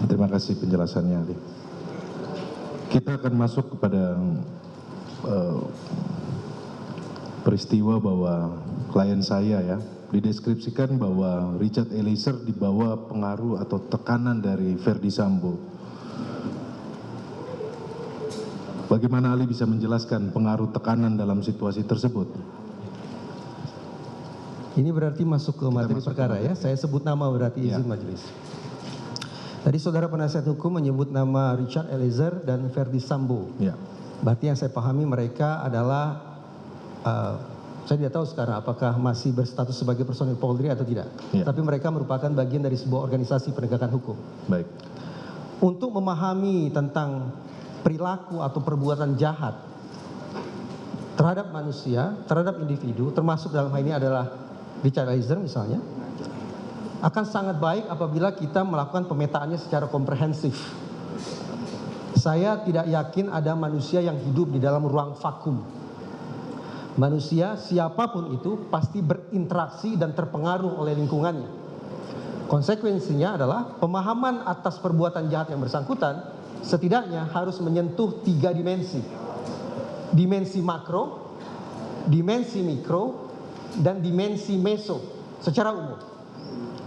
Terima kasih penjelasannya, Ali. Kita akan masuk kepada peristiwa bahwa klien saya ya dideskripsikan bahwa Richard Eliezer dibawa pengaruh atau tekanan dari Verdi Sambo. Bagaimana Ali bisa menjelaskan pengaruh tekanan dalam situasi tersebut? Ini berarti masuk ke materi perkara ya. Saya sebut nama berarti izin majelis. Tadi saudara penasihat hukum menyebut nama Richard Eliezer dan Verdi Sambo. Ya. Berarti yang saya pahami mereka adalah saya tidak tahu sekarang apakah masih berstatus sebagai personil Polri atau tidak. Ya. Tapi mereka merupakan bagian dari sebuah organisasi penegakan hukum. Baik. Untuk memahami tentang perilaku atau perbuatan jahat terhadap manusia, terhadap individu, termasuk dalam hal ini adalah Richard Eliezer misalnya, akan sangat baik apabila kita melakukan pemetaannya secara komprehensif. Saya tidak yakin ada manusia yang hidup di dalam ruang vakum. Manusia siapapun itu pasti berinteraksi dan terpengaruh oleh lingkungannya. Konsekuensinya adalah pemahaman atas perbuatan jahat yang bersangkutan setidaknya harus menyentuh 3 dimensi. Dimensi makro, dimensi mikro, dan dimensi meso secara umum.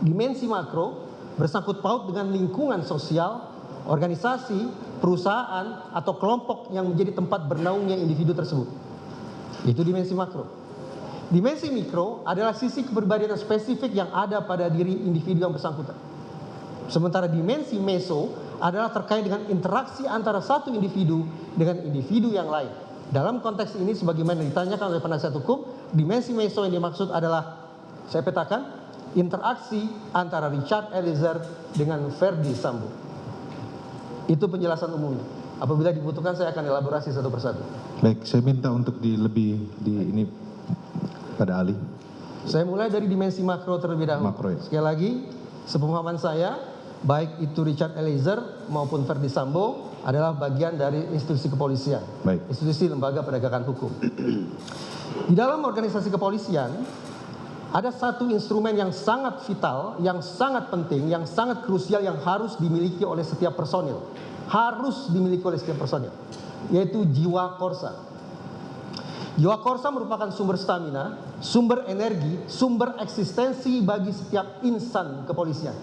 Dimensi makro bersangkut paut dengan lingkungan sosial, organisasi, perusahaan, atau kelompok yang menjadi tempat bernaungnya individu tersebut. Itu dimensi makro. Dimensi mikro adalah sisi kepribadian spesifik yang ada pada diri individu yang bersangkutan. Sementara dimensi meso adalah terkait dengan interaksi antara satu individu dengan individu yang lain. Dalam konteks ini sebagaimana ditanyakan oleh penasihat hukum, dimensi meso yang dimaksud adalah, saya petakan, interaksi antara Richard Eliezer dengan Verdi Sambo. Itu penjelasan umumnya. Apabila dibutuhkan saya akan elaborasi satu persatu. Baik, saya minta untuk ini pada Ali. Saya mulai dari dimensi makro terlebih dahulu. Makro, ya. Sekali lagi, sepemahaman saya, baik itu Richard Eliezer maupun Verdi Sambo adalah bagian dari institusi kepolisian. Baik. Institusi lembaga penegakan hukum. Di dalam organisasi kepolisian, ada satu instrumen yang sangat vital, yang sangat penting, yang sangat krusial yang harus dimiliki oleh setiap personil. Harus dimiliki oleh setiap personil, yaitu jiwa korsa. Jiwa korsa merupakan sumber stamina, sumber energi, sumber eksistensi bagi setiap insan kepolisian.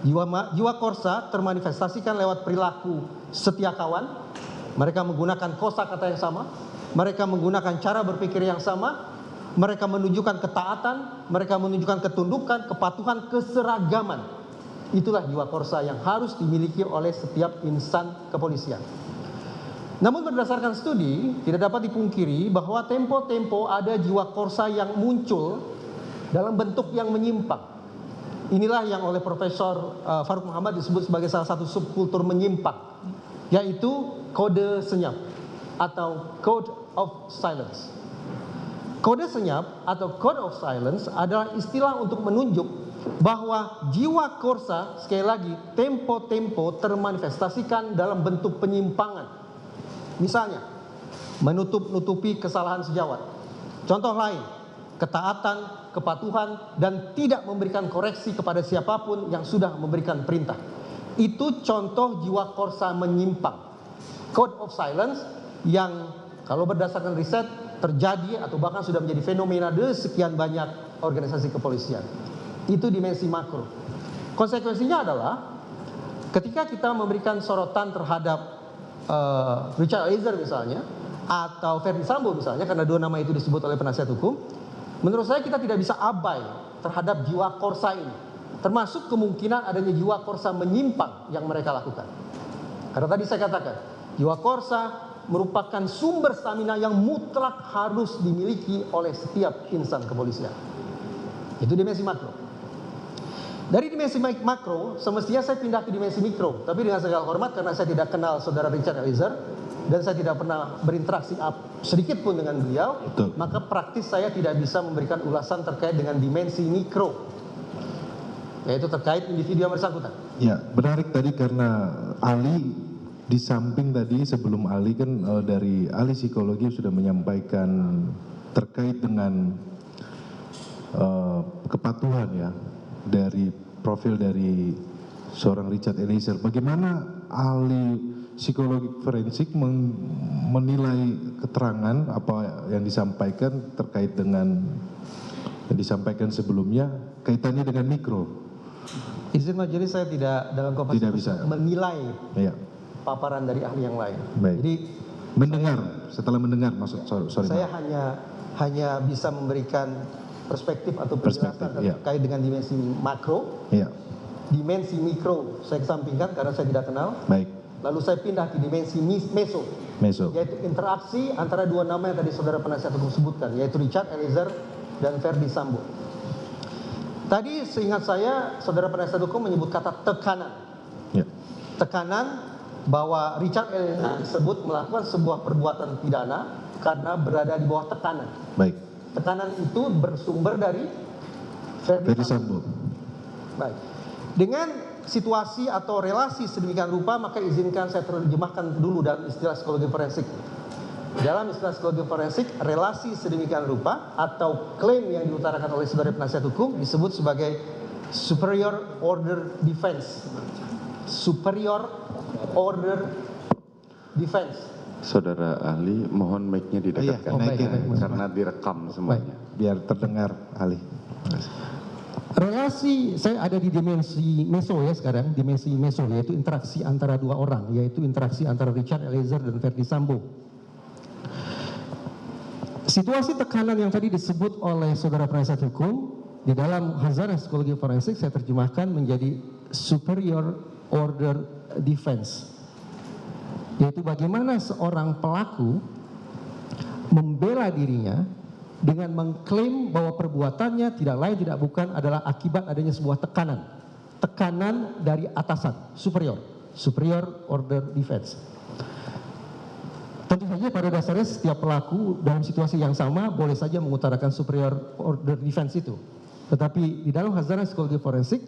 Jiwa korsa termanifestasikan lewat perilaku setia kawan. Mereka menggunakan kosakata yang sama, mereka menggunakan cara berpikir yang sama, mereka menunjukkan ketaatan, mereka menunjukkan ketundukan, kepatuhan, keseragaman. Itulah jiwa korsa yang harus dimiliki oleh setiap insan kepolisian. Namun berdasarkan studi, tidak dapat dipungkiri bahwa tempo-tempo ada jiwa korsa yang muncul dalam bentuk yang menyimpang. Inilah yang oleh Profesor Faruk Muhammad disebut sebagai salah satu subkultur menyimpang, yaitu kode senyap atau code of silence. Kode senyap atau code of silence adalah istilah untuk menunjuk bahwa jiwa korsa, sekali lagi, tempo-tempo termanifestasikan dalam bentuk penyimpangan. Misalnya, menutup-nutupi kesalahan sejawat. Contoh lain, ketaatan, kepatuhan, dan tidak memberikan koreksi kepada siapapun yang sudah memberikan perintah. Itu contoh jiwa korsa menyimpang. Code of silence yang kalau berdasarkan riset terjadi atau bahkan sudah menjadi fenomena di sekian banyak organisasi kepolisian. Itu dimensi makro. Konsekuensinya adalah ketika kita memberikan sorotan terhadap Richard Eliezer misalnya, atau Verdi Sambo misalnya, karena dua nama itu disebut oleh penasihat hukum, menurut saya kita tidak bisa abai terhadap jiwa korsa ini, termasuk kemungkinan adanya jiwa korsa menyimpang yang mereka lakukan. Karena tadi saya katakan, jiwa korsa merupakan sumber stamina yang mutlak harus dimiliki oleh setiap insan kepolisian. Itu dimensi makro. Dari dimensi makro, semestinya saya pindah ke dimensi mikro. Tapi dengan segala hormat, karena saya tidak kenal saudara Richard Eliezer, dan saya tidak pernah berinteraksi sedikit pun dengan beliau, betul, maka praktis saya tidak bisa memberikan ulasan terkait dengan dimensi mikro, yaitu terkait individu yang bersangkutan. Ya, menarik tadi karena Ali di samping tadi sebelum Ali kan dari ahli psikologi sudah menyampaikan terkait dengan kepatuhan ya dari profil dari seorang Richard Eliezer. Bagaimana ahli psikologi forensik menilai keterangan apa yang disampaikan terkait dengan yang disampaikan sebelumnya kaitannya dengan mikro? Izin majelis, saya tidak dalam Tidak kapasitas bisa. menilai Ya, paparan dari ahli yang lain. baik. Jadi Mendengar, setelah mendengar maksud sorry. saya hanya bisa memberikan perspektif atau penjelasan Perspektif, ya. terkait dengan dimensi makro. Ya, Dimensi mikro saya kesampingkan karena saya tidak kenal. baik. Lalu saya pindah ke dimensi meso, Meso. yaitu interaksi antara dua nama yang tadi saudara penasihat hukum sebutkan, yaitu Richard Eliezer dan Verdi Sambo. Tadi seingat saya saudara penasihat hukum menyebut kata tekanan. Ya, Tekanan bahwa Richard Eliezer disebut melakukan sebuah perbuatan pidana karena berada di bawah tekanan. baik. Tekanan itu bersumber dari Verdi Sambo. Baik. Dengan situasi atau relasi sedemikian rupa, maka izinkan saya terjemahkan dulu dalam istilah psikologi forensik. Dalam istilah psikologi forensik, relasi sedemikian rupa atau klaim yang diutarakan oleh saudara penasihat hukum disebut sebagai superior order defense. Superior order defense. Saudara ahli, mohon mic-nya didekatkan naikin. karena direkam semuanya. Biar terdengar ahli. Relasi saya ada di dimensi meso ya sekarang, dimensi meso yaitu interaksi antara dua orang, yaitu interaksi antara Richard Eliezer dan Verdi Sambo. Situasi tekanan yang tadi disebut oleh saudara penasihat hukum di dalam Hazanah Psikologi Forensik saya terjemahkan menjadi superior order defense, yaitu bagaimana seorang pelaku membela dirinya dengan mengklaim bahwa perbuatannya tidak lain tidak bukan adalah akibat adanya sebuah tekanan dari atasan, superior order defense. Tentu saja pada dasarnya setiap pelaku dalam situasi yang sama boleh saja mengutarakan superior order defense itu. Tetapi di dalam Hazanah Psikologi Forensik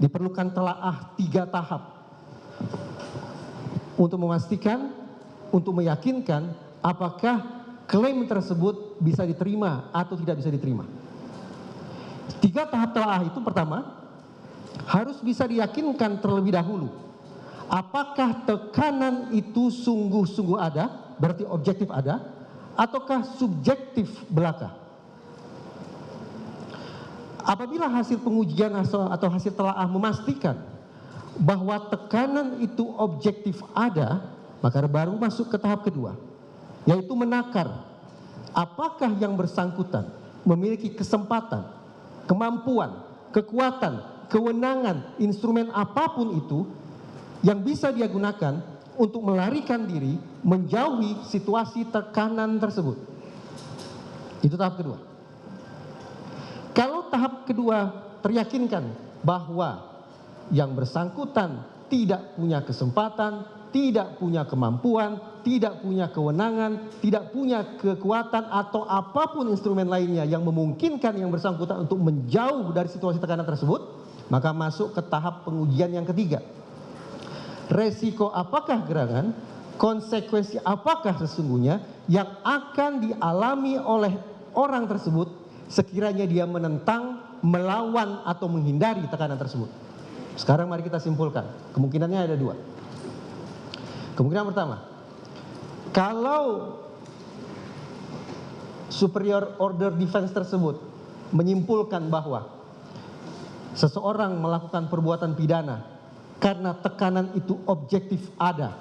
diperlukan telaah 3 tahap untuk memastikan, untuk meyakinkan apakah klaim tersebut bisa diterima atau tidak bisa diterima. 3 tahap telaah itu, pertama, harus bisa diyakinkan terlebih dahulu apakah tekanan itu sungguh-sungguh ada, berarti objektif ada, ataukah subjektif belaka. Apabila hasil pengujian atau hasil telaah memastikan bahwa tekanan itu objektif ada, maka baru masuk ke tahap kedua, yaitu menakar apakah yang bersangkutan memiliki kesempatan, kemampuan, kekuatan, kewenangan, instrumen apapun itu yang bisa dia gunakan untuk melarikan diri menjauhi situasi tekanan tersebut. Itu tahap kedua. Kalau tahap kedua teryakinkan bahwa yang bersangkutan tidak punya kesempatan, tidak punya kemampuan, tidak punya kewenangan, tidak punya kekuatan atau apapun instrumen lainnya yang memungkinkan yang bersangkutan untuk menjauh dari situasi tekanan tersebut, maka masuk ke tahap pengujian yang ketiga. Resiko apakah gerangan, konsekuensi apakah sesungguhnya yang akan dialami oleh orang tersebut sekiranya dia menentang, melawan atau menghindari tekanan tersebut. Sekarang mari kita simpulkan, kemungkinannya ada 2. Kemungkinan pertama, kalau superior order defense tersebut menyimpulkan bahwa seseorang melakukan perbuatan pidana karena tekanan itu objektif ada,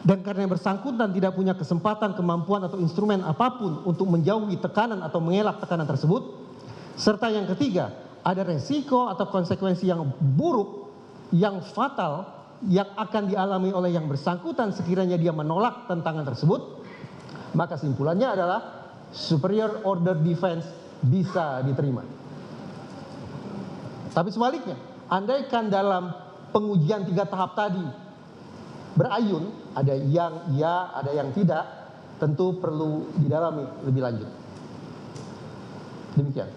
dan karena yang bersangkutan tidak punya kesempatan, kemampuan atau instrumen apapun untuk menjauhi tekanan atau mengelak tekanan tersebut, serta yang ketiga, ada resiko atau konsekuensi yang buruk, yang fatal yang akan dialami oleh yang bersangkutan sekiranya dia menolak tentangan tersebut, maka simpulannya adalah superior order defense bisa diterima. Tapi sebaliknya, andaikan dalam pengujian 3 tahap tadi berayun, ada yang iya, ada yang tidak, tentu perlu didalami lebih lanjut. Demikian.